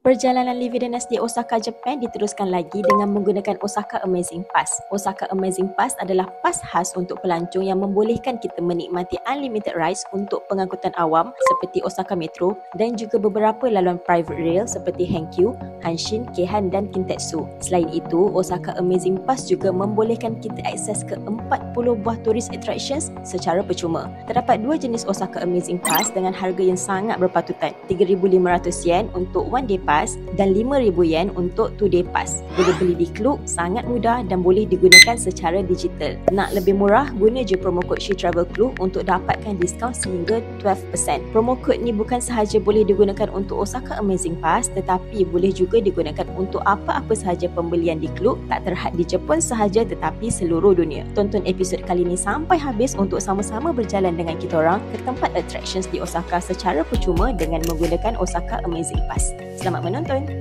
Perjalanan Livi Dynasty Osaka, Jepun diteruskan lagi dengan menggunakan Osaka Amazing Pass. Osaka Amazing Pass adalah pas khas untuk pelancong yang membolehkan kita menikmati unlimited rides untuk pengangkutan awam seperti Osaka Metro dan juga beberapa laluan private rail seperti Hankyu, Hanshin, Keihan dan Kintetsu. Selain itu, Osaka Amazing Pass juga membolehkan kita akses ke 40 buah tourist attractions secara percuma. Terdapat dua jenis Osaka Amazing Pass dengan harga yang sangat berpatutan. 3,500 yen untuk one day pass dan 5,000 yen untuk 2 day pass. Boleh beli di Klook, sangat mudah dan boleh digunakan secara digital. Nak lebih murah, guna je promo kod SheTravelClub untuk dapatkan diskaun sehingga 12%. Promo kod ni bukan sahaja boleh digunakan untuk Osaka Amazing Pass tetapi boleh juga digunakan untuk apa-apa sahaja pembelian di Klook, tak terhad di Jepun sahaja tetapi seluruh dunia. Tonton episod kali ni sampai habis untuk sama-sama berjalan dengan kita orang ke tempat attractions di Osaka secara percuma dengan menggunakan Osaka Amazing Pass. Selamat menonton.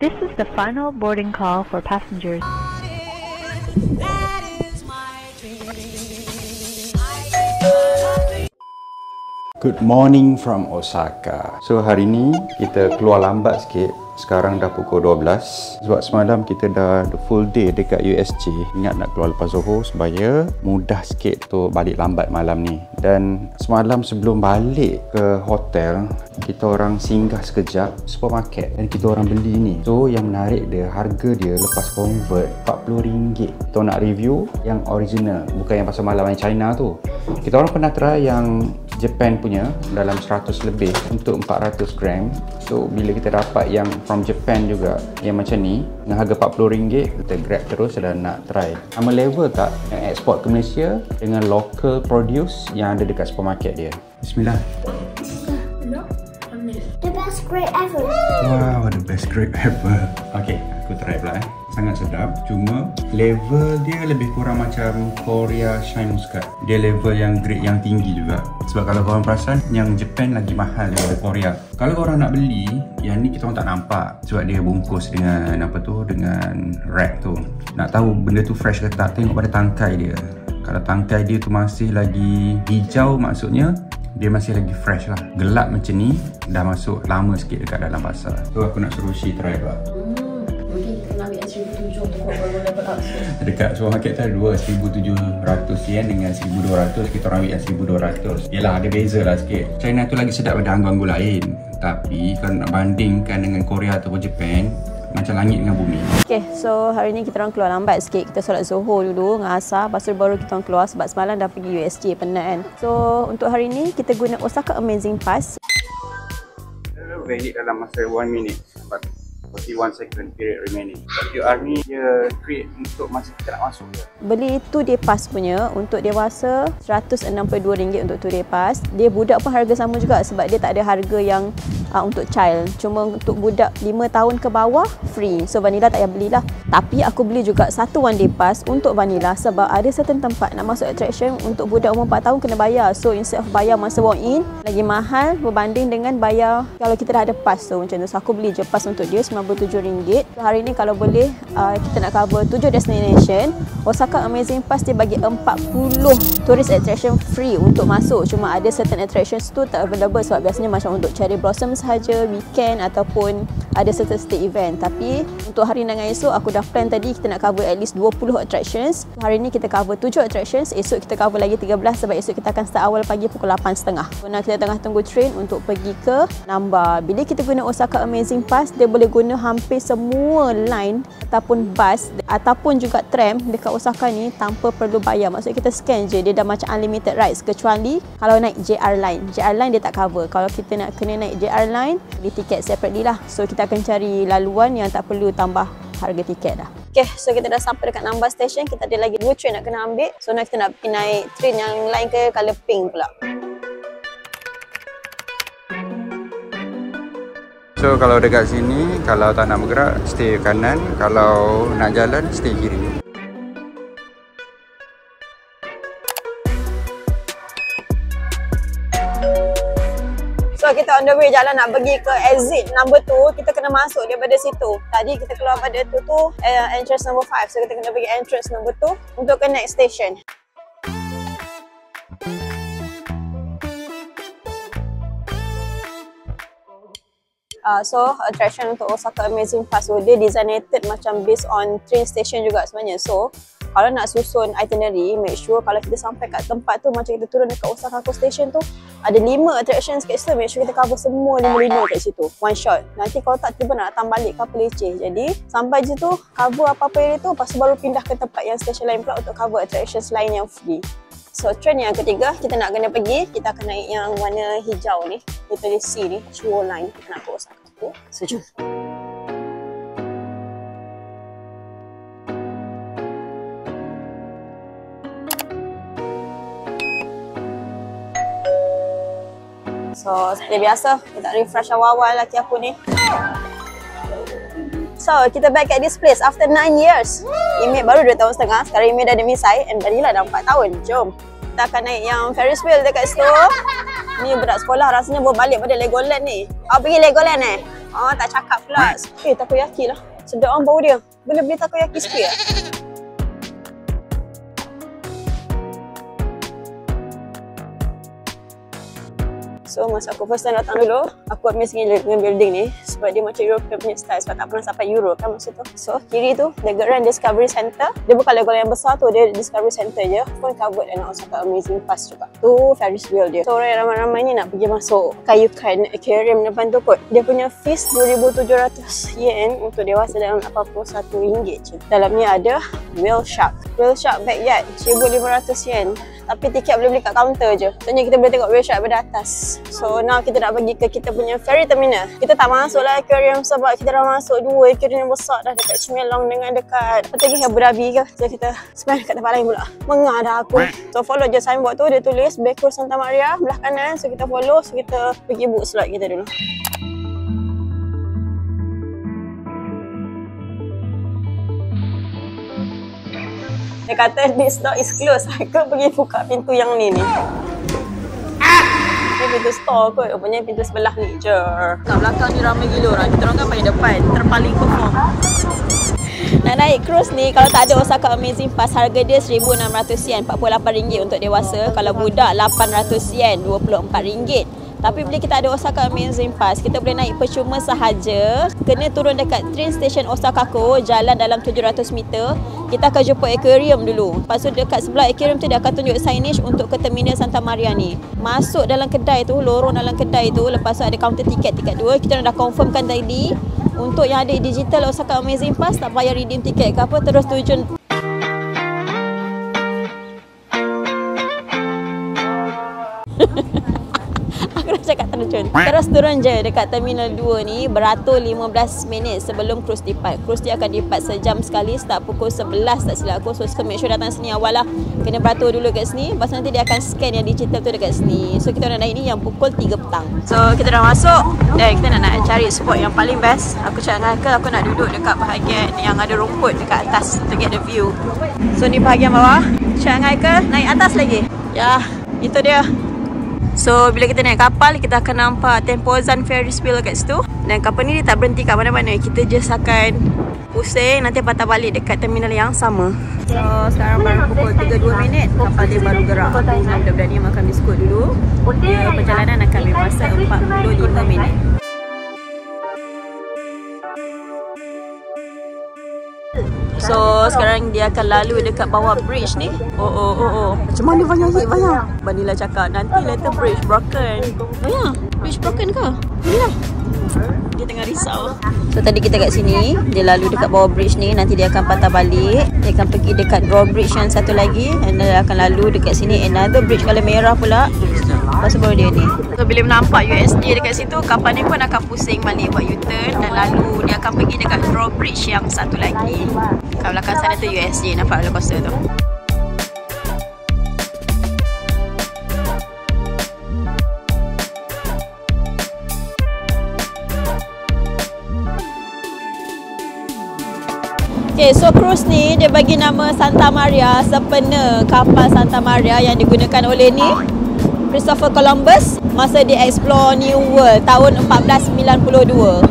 This is the final boarding call for passengers. Good morning from Osaka. So hari ni kita keluar lambat sikit. Sekarang dah pukul 12 sebab semalam kita dah the full day dekat USJ. Ingat nak keluar lepas Zohor supaya mudah sikit untuk balik lambat malam ni. Dan semalam sebelum balik ke hotel, kita orang singgah sekejap supermarket dan kita orang beli ni. So yang menarik dia, harga dia lepas convert RM40. Kita nak review yang original, bukan yang pasal malam yang China tu. Kita orang pernah try yang Japan punya dalam 100 lebih untuk 400 gram. So bila kita dapat yang from Japan juga yang macam ni dengan harga RM40, kita grab terus dan nak try. Sama level tak yang export ke Malaysia dengan local produce yang ada dekat supermarket dia. Bismillah. The best grape ever. Wow, the best grape ever. Okay, aku try pula Sangat sedap. Cuma level dia lebih kurang macam Korea Shine Muscat. Dia level yang grade yang tinggi juga. Sebab kalau korang perasan, yang Japan lagi mahal daripada Korea. Kalau korang nak beli, yang ni kita orang tak nampak. Sebab dia bungkus dengan apa tu, dengan wrap tu. Nak tahu benda tu fresh ke tak, tengok pada tangkai dia. Kalau tangkai dia tu masih lagi hijau, maksudnya dia masih lagi fresh lah. Gelap macam ni, dah masuk lama sikit dekat dalam pasar. So aku nak suruh Shi try pula. Mungkin kita nak ambil yang 1,700 untuk baru level up. Dekat supermarket tu ada dua, 1,700 yen dengan 1,200. Kita orang ambil yang 1,200. Yelah, ada beza lah sikit. China tu lagi sedap daripada anggur-anggur lain. Tapi kalau nak bandingkan dengan Korea ataupun Japan, macam langit dengan bumi. Okay, so hari ni kita orang keluar lambat sikit. Kita solat Zohor dulu dengan asar. Lepas tu baru kita orang keluar sebab semalam dah pergi USJ, penat kan. So untuk hari ni kita guna Osaka Amazing Pass. Valid dalam masa 1 minute. 41 second period remaining. But QR ni dia create untuk masa kita nak masuk je. Beli 2 day pass punya untuk dewasa RM162 untuk 2 day pass. Dia budak pun harga sama juga sebab dia tak ada harga yang untuk child. Cuma untuk budak 5 tahun ke bawah free. So vanilla tak payah belilah. Tapi aku beli juga satu 1 day pass untuk vanilla sebab ada certain tempat nak masuk attraction untuk budak umur 4 tahun kena bayar. So instead of bayar masa walk in lagi mahal berbanding dengan bayar kalau kita dah ada pass tu macam tu. So aku beli je pass untuk dia RM97. So, hari ni kalau boleh kita nak cover 7 destination. Osaka Amazing Pass dia bagi 40 tourist attraction free untuk masuk. Cuma ada certain attractions tu tak available sebab biasanya macam untuk cherry blossom sahaja, weekend ataupun ada certain state event. Tapi untuk hari dengan esok aku dah plan tadi kita nak cover at least 20 attractions. Hari ni kita cover 7 attractions, esok kita cover lagi 13 sebab esok kita akan start awal pagi pukul 8.30. So kita tengah tunggu train untuk pergi ke Namba. Bila kita guna Osaka Amazing Pass, dia boleh guna hampir semua line ataupun bus ataupun juga tram dekat Osaka ni tanpa perlu bayar. Maksudnya kita scan je, dia dah macam unlimited rides kecuali kalau naik JR Line. JR Line dia tak cover. Kalau kita nak kena naik JR Line, beli tiket separately lah. So kita akan cari laluan yang tak perlu tambah harga tiket dah. Okay, so kita dah sampai dekat Namba Station. Kita ada lagi 2 train nak kena ambil. So nak kita nak pergi naik train yang lain ke colour pink pula. So kalau dekat sini, kalau tak nak bergerak, stay kanan. Kalau nak jalan, stay kiri. So kita on the way jalan nak pergi ke exit number 2. Kita kena masuk daripada situ. Tadi kita keluar pada tu entrance number 5. So kita kena pergi entrance number 2 untuk ke next station. So attraction untuk Osaka Amazing Pass tu dia designated macam based on train station juga sebenarnya. So kalau nak susun itinerary, make sure kalau kita sampai kat tempat tu, macam kita turun dekat Osaka Station tu, ada 5 attractions kat situ, make sure kita cover semua 5 kat situ, one shot. Nanti kalau tak, tiba nak datang balik ke apa leceh. Jadi sampai je tu cover apa-apa yang itu, lepas tu baru pindah ke tempat yang station lain pula untuk cover attractions lain yang free. So train yang ketiga kita nak kena pergi, kita akan naik yang warna hijau ni, kita tulis C ni, Chuo Line, kita nak ke Osaka tu. So jom. So seperti biasa, kita refresh awal-awal laki aku ni. So kita back at this place after 9 years. Imi baru 2 tahun setengah, sekarang Imi dah ada misai and Badila dah 4 tahun. Jom. Kita akan naik yang Ferris wheel dekat situ. Ni budak sekolah rasanya bawa balik pada Legoland ni. Pergi Legoland Oh tak cakap pula. Takoyaki lah. Sedap orang bau dia. Boleh beli takoyaki sikit lah. So masa aku first time datang dulu, aku ambil sekali dengan building ni sebab dia macam European punya style, sebab tak pernah sampai Europe kan masa tu. So kiri tu Legoland Discovery Center. Dia bukan Legoland yang besar tu, dia Discovery Center je. Pun covered dengan Osaka Amazing Pass juga. Tu Ferris wheel dia. So orang ramai-ramai ni nak pergi masuk Kaiyukan Aquarium depan tu kot. Dia punya fees 2,700 yen untuk dewasa dalam RM81 je. Dalamnya ada Whale Shark. Whale Shark backyard 1,500 yen. Tapi tiket boleh beli kat kaunter je. Maksudnya kita boleh tengok whale shark daripada atas. So now kita nak pergi ke kita punya ferry terminal. Kita tak masuk lah aquarium sebab kita dah masuk 2 aquarium yang besar dah dekat Chimelong dengan dekat apa lagi Abu Dhabi ke. So kita spend dekat tempat lain pula. Mengah dah aku. So follow je signboard tu, dia tulis Bay Cruise Santa Maria belah kanan. So kita follow, so kita pergi book slot kita dulu. Dia kata this door is closed. Aku pergi buka pintu yang ni. Ni pintu store kot. Rupanya pintu sebelah ni je. Kat belakang ni ramai gila orang. Kita orang kan paling depan. Terpaling perform. Nak naik cruise ni, kalau tak ada Osaka Amazing Pass, harga dia RM1,600 yen, RM48 untuk dewasa. Kalau budak RM800 yen, RM24. Tapi bila kita ada Osaka Amazing Pass, kita boleh naik percuma sahaja. Kena turun dekat train station Osaka-ko, jalan dalam 700 meter. Kita akan jumpa aquarium dulu. Lepas tu dekat sebelah aquarium tu dia akan tunjuk signage untuk ke terminal Santa Maria ni. Masuk dalam kedai tu, lorong dalam kedai tu, lepas tu ada kaunter tiket tingkat 2. Kita dah confirmkan tadi. Untuk yang ada digital Osaka Amazing Pass, tak payah redeem tiket ke apa, terus tujuan. Cakap terjun. Terus turun je dekat Terminal 2 ni, beratur 15 minit sebelum cruise depart. Cruise dia akan depart sejam sekali, start pukul 11 tak silap aku. So make sure datang sini awal lah. Kena beratur dulu kat sini. Lepas nanti dia akan scan yang digital tu dekat sini. So kita nak naik ni yang pukul 3 petang. So kita dah masuk dan kita nak cari spot yang paling best. Aku cakap dengan Haikal, aku nak duduk dekat bahagian yang ada rumput dekat atas to get the view. So ni bahagian bawah. Cakap dengan Haikal, naik atas lagi. Ya, itu dia. So bila kita naik kapal, kita akan nampak Tempozan Ferris wheel kat situ. Dan kapal ni dia tak berhenti kat mana-mana. Kita just akan pusing, nanti patah balik dekat terminal yang sama. So sekarang baru pukul 3.2 minit, kapal dia baru gerak. Budak-budak ni makan biskut dulu. Dia perjalanan akan ambil masa 45 minit. So sekarang dia akan lalu dekat bawah bridge ni. Oh. Macam mana bayang? Vanilla cakap nanti later bridge broken. Oh ya, bridge broken ke? Inilah. Dia tengah risau. So tadi kita kat sini, dia lalu dekat bawah bridge ni, nanti dia akan patah balik. Dia akan pergi dekat drawbridge yang satu lagi, dan dia akan lalu dekat sini another bridge warna merah pula. Lepas tu baru dia ni. So bila nampak USD dekat situ, kapal ni pun akan pusing balik buat U-turn dan lalu dia akan pergi dekat drawbridge yang satu lagi. Kat belakang sana tu USD, nampak roller coaster tu. Okay, so cruise ni dia bagi nama Santa Maria, sempena kapal Santa Maria yang digunakan oleh ni Christopher Columbus masa dia explore New World tahun 1492.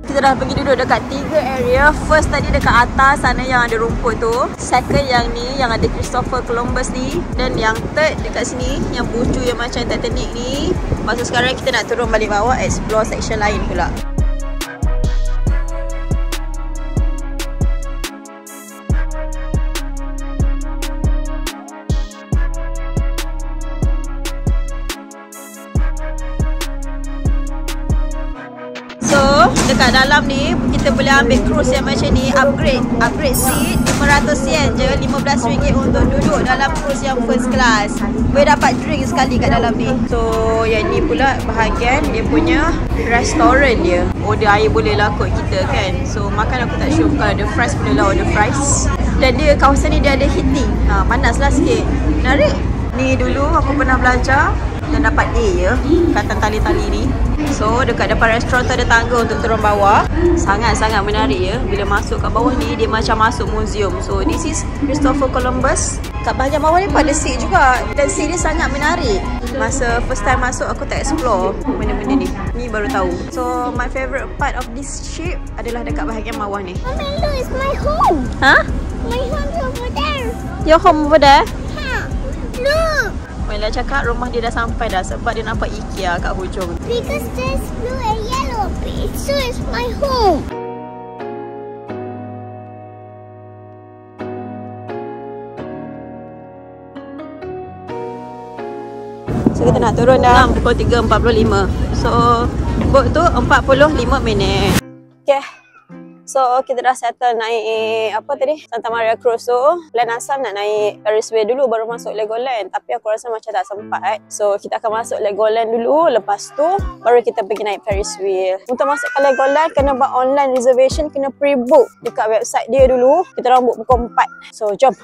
Kita dah pergi duduk dekat 3 area. First tadi dekat atas sana yang ada rumput tu. Second yang ni yang ada Christopher Columbus ni. Dan yang third dekat sini yang bucu yang macam Titanic ni. Lepas tu sekarang kita nak turun balik bawah, explore section lain pula. So, dekat dalam ni kita boleh ambil cruise yang macam ni, upgrade seat RM500 je, RM15 untuk duduk dalam cruise yang first class. Boleh dapat drink sekali kat dalam ni. So, yang ni pula bahagian dia punya restoran dia. Order air boleh lah kot kita kan. So, makan aku tak sure, kalau ada fries boleh lah order fries. Dan dia kawasan ni dia ada heating. Panas lah sikit. Menarik. Ni dulu aku pernah belajar dan dapat A ya, katan tali-tali ni. So dekat depan restoran tu ada tangga untuk turun bawah. Sangat-sangat menarik ya. Bila masuk kat bawah ni dia macam masuk museum. So this is Christopher Columbus. Kat bahagian bawah ni pun ada seat juga. Dan seat ni sangat menarik. Masa first time masuk aku tak explore benda-benda ni. Ni baru tahu. So my favourite part of this ship adalah dekat bahagian bawah ni. Mommy, look, it's my home. Huh? My home's over there. Your home over there? Ha, look. Mela cakap rumah dia dah sampai dah sebab dia nampak IKEA kat hujung. Because there's blue and yellow bit, so it's my home. So kita nak turun dah pukul 3.45. So boat tu 45 minit. Okay. So kita dah settle naik apa tadi? Santa Maria Cruise tu. Plan asal nak naik Ferris wheel dulu baru masuk Legoland. Tapi aku rasa macam tak sempat. So kita akan masuk Legoland dulu. Lepas tu baru kita pergi naik Ferris wheel. Untuk masuk ke Legoland kena buat online reservation. Kena pre-book dekat website dia dulu. Kita orang book pukul 4. So jom.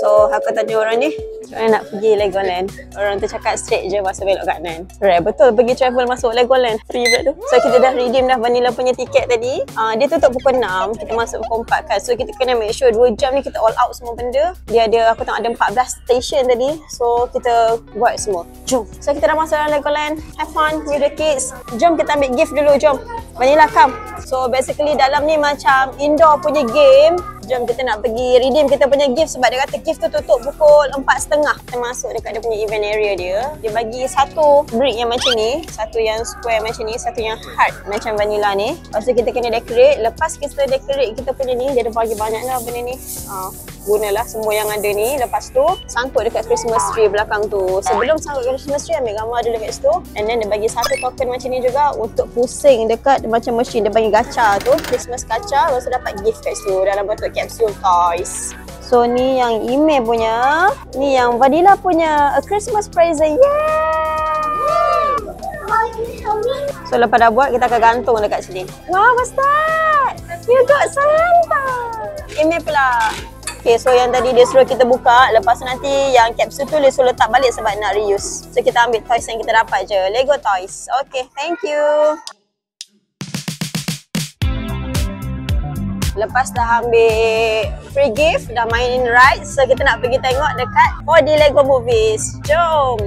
So aku tanya orang ni, orang nak pergi Legoland. Orang tu cakap straight je masuk belok kanan. Right, betul pergi travel masuk Legoland. Free pula tu. So kita dah redeem dah vanilla punya tiket tadi. Dia tutup pukul 6, kita masuk pukul 4 kan. So kita kena make sure 2 jam ni kita all out semua benda. Dia ada, aku tengok ada 14 station tadi. So kita buat semua. Jom. So kita dah masuk dalam Legoland. Have fun with the kids. Jom kita ambil gift dulu, jom. Vanilla come. So basically dalam ni macam indoor punya game. Jom kita nak pergi redeem kita punya gift sebab dia kata gift tu tutup pukul 4.30. Kita masuk dekat dia punya event area dia. Dia bagi satu brick yang macam ni, satu yang square macam ni, satu yang heart macam vanilla ni. Lepas tu kita kena decorate. Lepas kita decorate kita punya ni, dia ada bagi banyak lah benda ni. Gunalah semua yang ada ni. Lepas tu sangkut dekat Christmas tree belakang tu. Sebelum sangkut Christmas tree ambil gambar dulu kat situ. And then dia bagi satu token macam ni juga untuk pusing dekat macam mesin. Dia bagi gacha tu, Christmas gacha. Lepas tu dapat gift kat situ dalam bentuk capsule toys. So ni yang email punya, ni yang vanilla punya, a Christmas present. Yeah! So lepas dah buat kita akan gantung dekat sini. Wow, Ustaz! You got Santa! Email pula. Okay, so yang tadi dia suruh kita buka. Lepas tu nanti yang capsule tu dia suruh letak balik sebab nak reuse. So kita ambil toys yang kita dapat je. Lego toys. Okay, thank you. Lepas dah ambil free gift, dah main ride. So kita nak pergi tengok dekat 4D Lego Movies. Jom!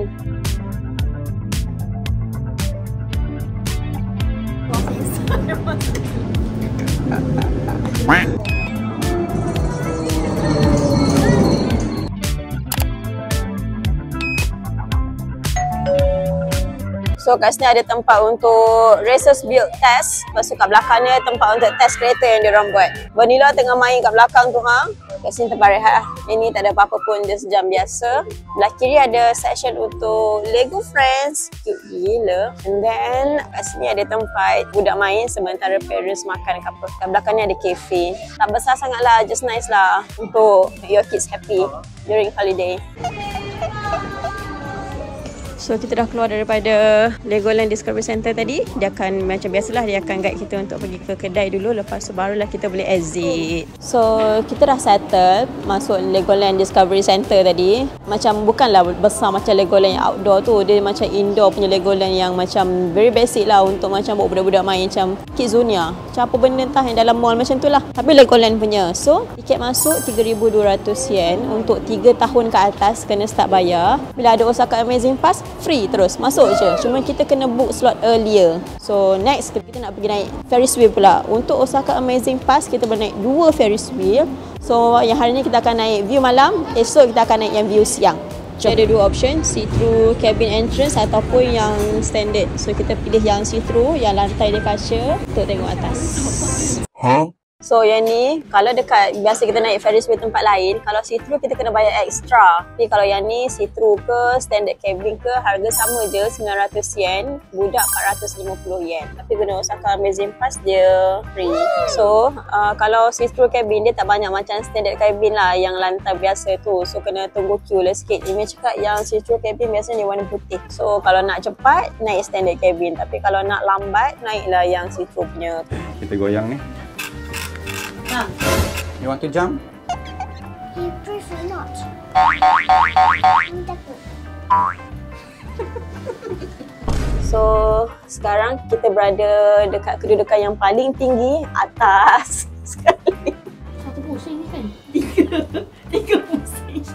So kat sini ada tempat untuk racers build test. Lepas tu kat belakang ni tempat untuk test kereta yang diorang buat. Vanilla tengah main kat belakang tu ha. Kat sini tempat rehat lah. Ini tak ada apa-apa pun, dia sejam biasa. Belah kiri ada section untuk Lego Friends. Cute gila. And then kat sini ada tempat budak main sementara parents makan ke apa. Kat belakang ni ada cafe. Tak besar sangat lah, just nice lah untuk make your kids happy during holiday. So kita dah keluar daripada Legoland Discovery Center tadi. Dia akan macam biasalah, dia akan guide kita untuk pergi ke kedai dulu. Lepas tu barulah kita boleh exit. So kita dah settle masuk Legoland Discovery Center tadi. Macam bukanlah besar macam Legoland yang outdoor tu. Dia macam indoor punya Legoland yang macam very basic lah untuk macam buat budak-budak main macam Kidzania. macam apa benda entah yang dalam mall macam tu lah. Tapi Legoland punya. So, tiket masuk 3,200 yen untuk 3 tahun ke atas kena start bayar. Bila ada Osaka Amazing Pass, free terus. Masuk je. Cuma kita kena book slot earlier. So, next kita nak pergi naik Ferris wheel pula. Untuk Osaka Amazing Pass, kita boleh naik 2 Ferris wheel. So, yang hari ni kita akan naik view malam. Esok kita akan naik yang view siang. Ada 2 option, see-through cabin entrance ataupun yang standard. So kita pilih yang see-through, yang lantai dia kaca untuk tengok atas. So yang ni, kalau dekat biasa kita naik Ferris wheel tempat lain, kalau see-through kita kena bayar extra. Tapi kalau yang ni see-through ke, standard cabin ke, harga sama je 900 yen, budak 450 yen. Tapi guna Osaka Amazing Pass dia free. So kalau see-through cabin dia tak banyak macam standard cabin lah yang lantai biasa tu. So kena tunggu queue lah sikit. Imi cakap yang see-through cabin biasanya dia warna putih. So kalau nak cepat, naik standard cabin. Tapi kalau nak lambat, naiklah yang see-through punya. Kita goyang ni. You want to jump? He prefer not. Takut. So, sekarang kita berada dekat kedudukan yang paling tinggi atas sekali. Satu pusing ni kan? Tiga pusing.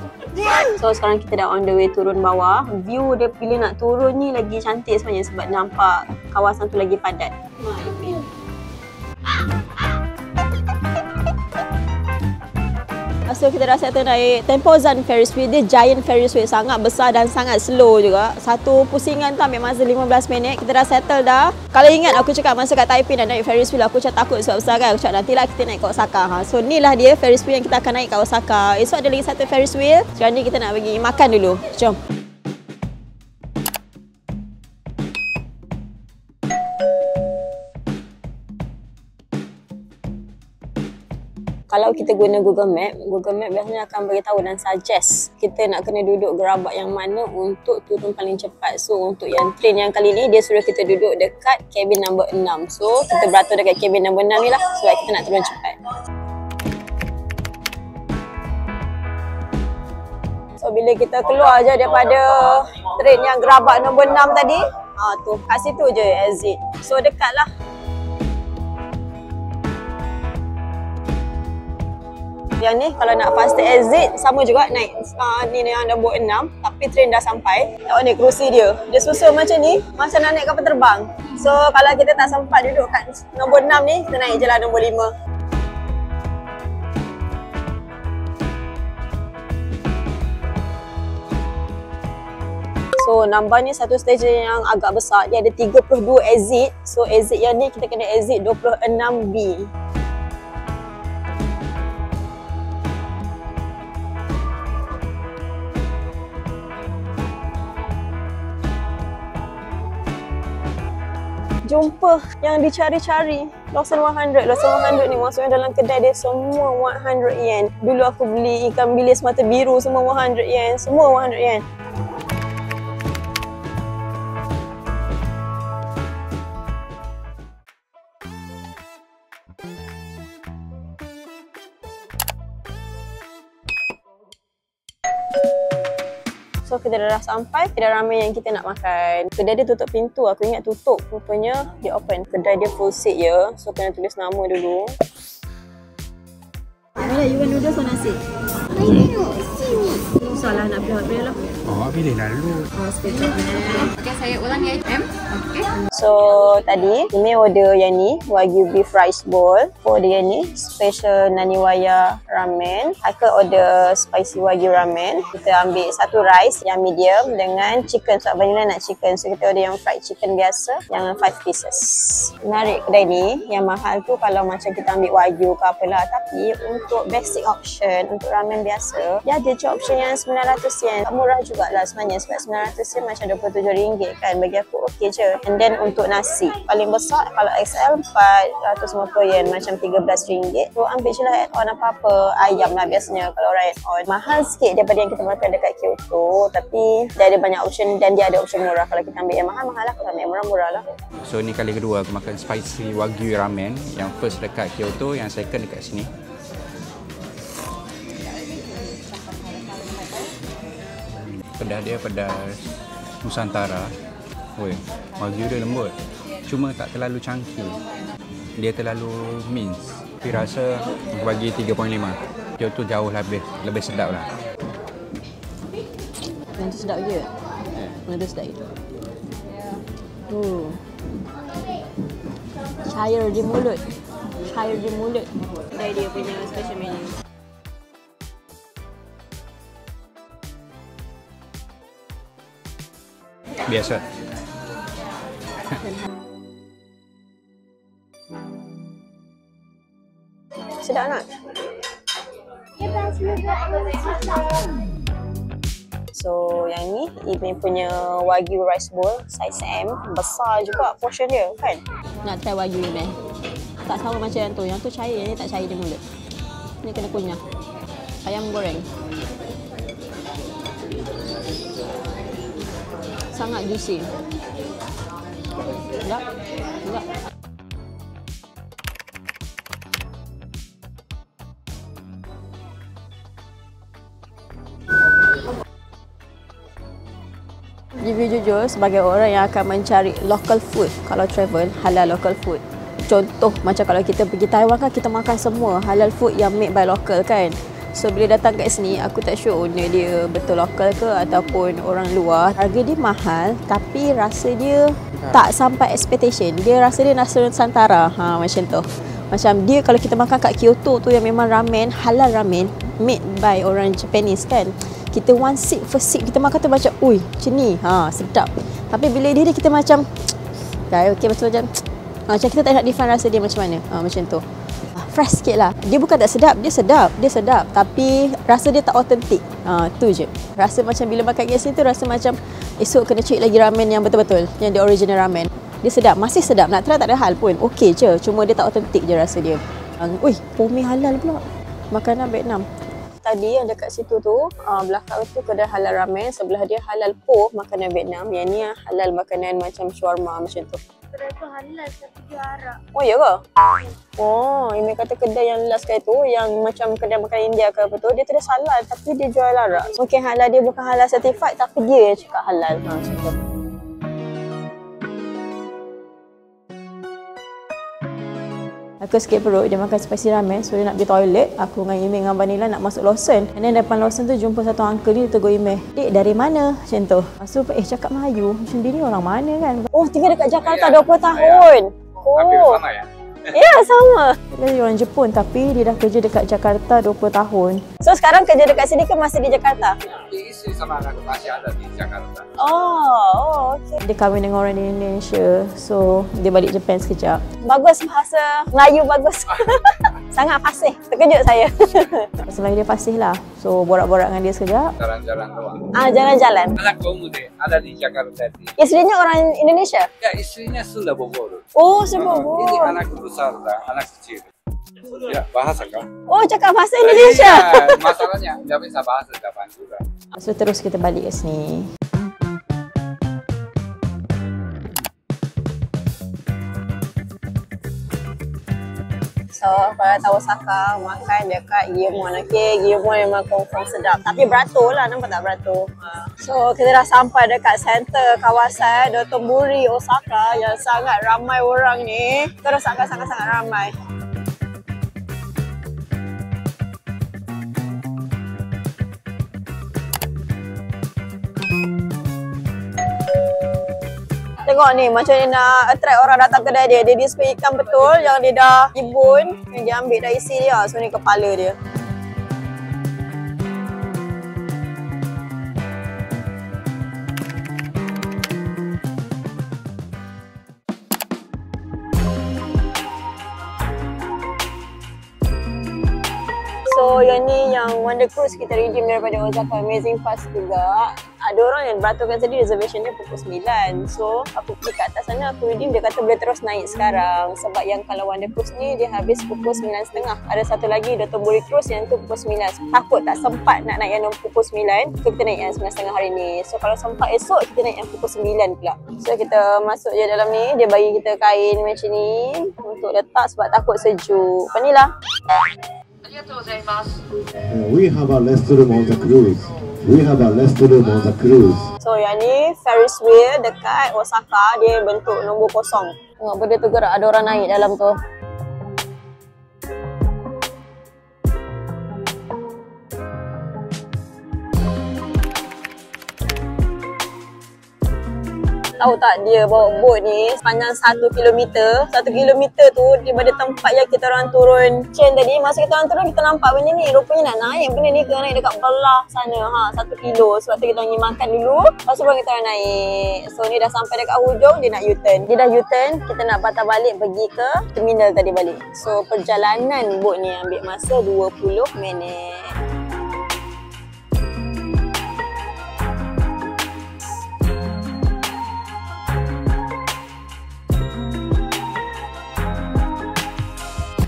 So, sekarang kita dah on the way turun bawah. View dia bila nak turun ni lagi cantik sebenarnya sebab nampak kawasan tu lagi padat. So kita dah settle naik Tempozan Ferris wheel. Dia giant Ferris wheel, sangat besar dan sangat slow juga. Satu pusingan tu ambil masa 15 minit. Kita dah settle dah. Kalau ingat aku cakap masa kat Taipei nak naik Ferris wheel, aku cakap takut sebab besar kan. Aku cakap nantilah kita naik ke Osaka. So ni lah dia Ferris wheel yang kita akan naik kat Osaka. Esok ada lagi satu Ferris wheel. Sekarang ni kita nak pergi makan dulu. Jom. Kalau kita guna Google Map biasanya akan beritahu dan suggest kita nak kena duduk gerabak yang mana untuk turun paling cepat. So untuk yang train yang kali ni dia suruh kita duduk dekat cabin number 6. So kita beratur dekat cabin number 6 ni lah sebab kita nak turun cepat. So bila kita keluar je daripada train yang gerabak nombor 6 tadi, tu kat situ je exit. So dekat lah. Yang ni kalau nak faster exit sama juga naik ni yang nombor 6 tapi train dah sampai. Tengok ni kerusi dia. Dia susun macam ni macam nak naik kapal terbang. So kalau kita tak sempat duduk kat nombor 6 ni, kita naik je lah nombor 5. So nambah ni satu stesen yang agak besar. Dia ada 32 exit. So exit yang ni kita kena exit 26B. Jumpa yang dicari-cari Lawson 100. Lawson 100 ni maksudnya dalam kedai dia semua 100 yen. Dulu aku beli ikan bilis mata biru semua 100 yen. Semua 100 yen. So kita dah sampai kedai ramen yang kita nak makan. Kedai dia tutup pintu, aku ingat tutup. Rupanya dia open. Kedai dia full seat ya. So kena tulis nama dulu. Mala, you want noodles or nasi? I know. Sini. Salah nak pilih lah. Oh, pilih lah dulu. Sekejap. Okay, saya ulangi M. Okay. So tadi Imi order yang ni Wagyu beef rice bowl. Aku order yang ni special Naniwaya ramen. Aku order spicy Wagyu ramen. Kita ambil satu rice yang medium dengan chicken. Sebab Vanilla nak chicken. So kita order yang fried chicken biasa yang 5 pieces. Menarik kedai ni. Yang mahal tu kalau macam kita ambil Wagyu ke apalah. Tapi untuk basic option untuk ramen biasa, dia ada je option yang 900 yen. Murah jugalah sebenarnya sebab 900 yen macam RM27 kan. Bagi aku okey je. And then untuk nasi paling besar kalau XL 450 yen macam RM13. So ambil je lah add on apa-apa. Ayam lah biasanya kalau orang add on. Mahal sikit daripada yang kita makan dekat Kyoto. Tapi dia ada banyak option dan dia ada option murah. Kalau kita ambil yang mahal lah. Kalau ambil yang murah lah. So ni kali kedua aku makan spicy Wagyu ramen. Yang first dekat Kyoto, yang second dekat sini. Pedas dia pedas Nusantara. Weh, Wagyu dia lembut. Cuma tak terlalu chunky. dia terlalu mince. Tapi rasa aku bagi 3.5. Kyoto jauh lebih sedap lah. Yang tu sedap je. Yang tu sedap je. Cair di mulut. Cair di mulut. Kedai dia punya special menu. Biasa. Sedap tak? So yang ni Imi punya Wagyu rice bowl size M, besar juga portion dia kan. Nak try Wagyu ni tak sama macam yang tu. Yang tu cair, yang ni tak cair di mulut. Ni kena kunyah. Ayam goreng sangat juicy. Sedap. Sedap. Jujur sebagai orang yang akan mencari local food, kalau travel halal local food. Contoh macam kalau kita pergi Taiwan kan, kita makan semua halal food yang made by local kan. So bila datang kat sini, aku tak sure owner dia betul local ke ataupun orang luar. Harga dia mahal tapi rasa dia tak sampai expectation. Dia rasa dia nasi Nusantara. Macam tu. Macam dia kalau kita makan kat Kyoto tu yang memang ramen, halal ramen made by orang Japanese kan. Kita one sip, first sip kita makan tu macam ui, macam ni. Sedap. Tapi bila dia kita macam okey betul macam macam kita tak nak define rasa dia macam mana. Macam tu. Fresh sikit lah. Dia bukan tak sedap, dia sedap. Dia sedap tapi rasa dia tak autentik. Tu je. Rasa macam bila makan kat sini tu rasa macam esok kena cari lagi ramen yang betul-betul, yang dia original ramen. Dia sedap, masih sedap. Nak try tak ada hal pun. Okey je. Cuma dia tak autentik je rasa dia. Ui, pomi halal pula. Makanan Vietnam. Tadi yang dekat situ tu, belakang tu kedai halal ramen, sebelah dia halal po, makanan Vietnam. Yang ni halal makanan macam shawarma macam tu. Kedai tu halal tapi dia arak. Oh ya ke? Oh, Imi kata kedai yang last kali tu, yang macam kedai makan India ke apa tu, dia tulis halal tapi dia jual arak. Mungkin halal dia bukan halal certified tapi dia yang cakap halal. Macam tu. Aku sikit perut, dia makan spicy ramen, so dia nak pergi toilet. Aku dengan Imi dengan Vanilla nak masuk Lawson. And then depan Lawson tu jumpa satu uncle ni, dia tegur Imi, "Dek, dari mana?" Macam tu. Lepas tu, cakap Melayu. Macam dia ni orang mana kan? Oh, tinggal dekat Jakarta 20 tahun. Hampir sama ya? Ya, sama. Dia orang Jepun tapi dia dah kerja dekat Jakarta 20 tahun. So sekarang kerja dekat sini ke masih di Jakarta? Isteri sama anak masih ada di Jakarta. Oh, okey. Dia kahwin dengan orang di Indonesia. So dia balik Japan sekejap. Bagus bahasa Melayu bagus. Sangat fasih. Terkejut saya. Bahasa Melayu dia fasih lah. So borak-borak dengan dia sekejap. Jalan-jalan doang. Jalan-jalan. Anak kamu deh, ada di Jakarta. Isterinya orang Indonesia? Ya, istrinya sudah Bogor. Oh, Bogor. Ini anak besar, anak kecil. Ya, bahasa kan? Oh, cakap bahasa Indonesia. Ya, masalahnya nggak bisa bahasa Jepang juga. So terus kita balik ke sini. So, kalau tahu Osaka, makan dekat Giemon. Okay, Giemon memang confirm sedap. Tapi beratur lah, nampak tak beratur? So, kita dah sampai dekat center kawasan Dotonbori, Osaka yang sangat ramai orang ni. Terus sangat-sangat ramai. Tengok ni macam dia nak attract orang datang kedai dia. Dia display ikan betul yang dia dah ibun, yang dia ambil dah isi dia. So ni kepala dia. So yang ni yang Wonder Cruise kita redeem daripada Osaka Amazing Pass juga. Ada orang yang beraturkan tadi reservation dia pukul 9. So aku pergi kat atas sana, aku redeem, dia kata boleh terus naik sekarang. Sebab yang kalau Wonder Cruise ni dia habis pukul 9.30. Ada satu lagi Dotonbori Cruise yang tu pukul 9. Takut tak sempat nak naik yang pukul 9, so kita naik yang 9.30 hari ni. So kalau sempat esok kita naik yang pukul 9 pula. So kita masuk je dalam ni, dia bagi kita kain macam ni untuk letak sebab takut sejuk. Vanilla. We have a restroom on the cruise. We have a restroom on the cruise. So yang ni Ferris wheel dekat Osaka, dia bentuk nombor kosong. Tengok benda tu gerak, ada orang naik dalam tu. Tahu tak dia bawa bot ni sepanjang 1 kilometer. 1 kilometer tu daripada tempat yang kita orang turun chain tadi. Masa kita orang turun kita nampak benda ni. Rupanya nak naik benda ni kena naik dekat belah sana. 1 kilo. Sebab tu kita orang pergi makan dulu. Lepas tu baru kita orang naik. So ni dah sampai dekat hujung dia nak U-turn. Dia dah U-turn. Kita nak patah balik pergi ke terminal tadi balik. So perjalanan bot ni ambil masa 20 minit.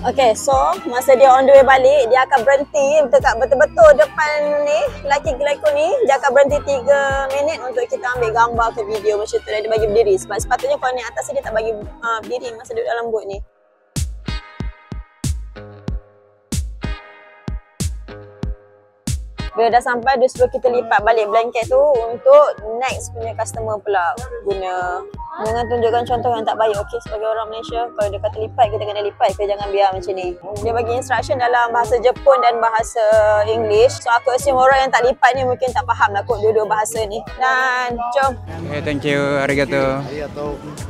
Okay, so masa dia on the way balik, dia akan berhenti betul-betul depan ni, lelaki gelako ni. Dia akan berhenti 3 minit untuk kita ambil gambar ke video macam tu. Dia bagi berdiri. Sebab sepatutnya kalau naik atas dia tak bagi berdiri masa duduk dalam bot ni. Bila dah sampai, dia suruh kita lipat balik blanket tu untuk next punya customer pula guna. Jangan tunjukkan contoh yang tak baik, okey? Sebagai orang Malaysia, kalau dia kata lipat, kita kena lipat. Kita jangan biar macam ni. Dia bagi instruction dalam bahasa Jepun dan bahasa English. So aku assume orang yang tak lipat ni mungkin tak faham lah kot dua-dua bahasa ni. Dan jom. Okay, thank you. Arigato.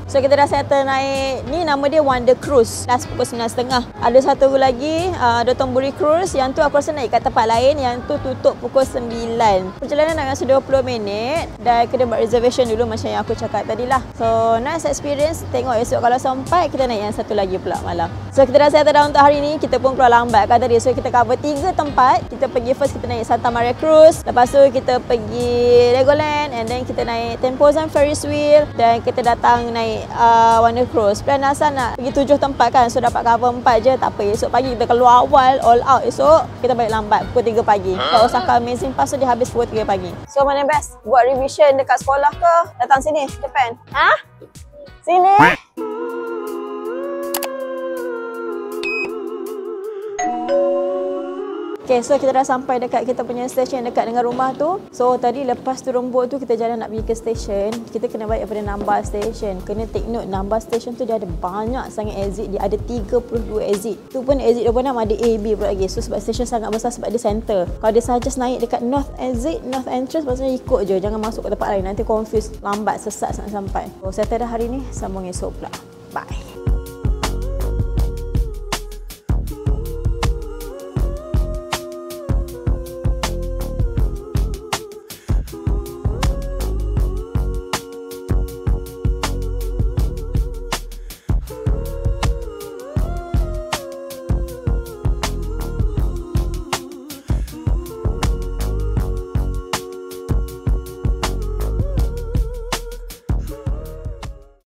So kita dah settle naik. Ni nama dia Wonder Cruise. Last pukul 9.30. Ada satu lagi, Dotonbori Cruise. Yang tu aku rasa naik kat tempat lain. Yang tu tutup pukul 9. Perjalanan nak rasa 20 minit. Dan kena buat reservation dulu macam yang aku cakap tadi lah. So nice experience. Tengok esok kalau sempat kita naik yang satu lagi pula malam. So kita dah settle dah untuk hari ni. Kita pun keluar lambat kan tadi. So kita cover 3 tempat. Kita pergi first, kita naik Santa Maria Cruise. Lepas tu kita pergi Legoland. And then kita naik Tempozan Ferris Wheel. Dan kita datang naik Wonder Cruise. Plan asal nak pergi 7 tempat kan. So dapat cover 4 je. Tak apa, esok pagi kita keluar awal, all out. Esok kita balik lambat pukul 3 pagi. Kalau Osaka Amazing Pass tu dia habis pukul 3 pagi. So mana best? Buat revision dekat sekolah ke? Datang sini, Japan. Sini. Okay, so kita dah sampai dekat kita punya stesen dekat dengan rumah tu. So tadi lepas turun bot tu kita jalan nak pergi ke stesen. Kita kena balik daripada Namba Station. Kena take note, Namba Station tu dia ada banyak sangat exit. Dia ada 32 exit. Tu pun exit 26 ada A, B pula lagi. So sebab stesen sangat besar sebab dia center. Kalau dia suggest naik dekat North Exit, North Entrance, maksudnya ikut je. Jangan masuk ke tempat lain. Nanti confuse, lambat, sesat sampai. So settle dah hari ni, sambung esok pula. Bye.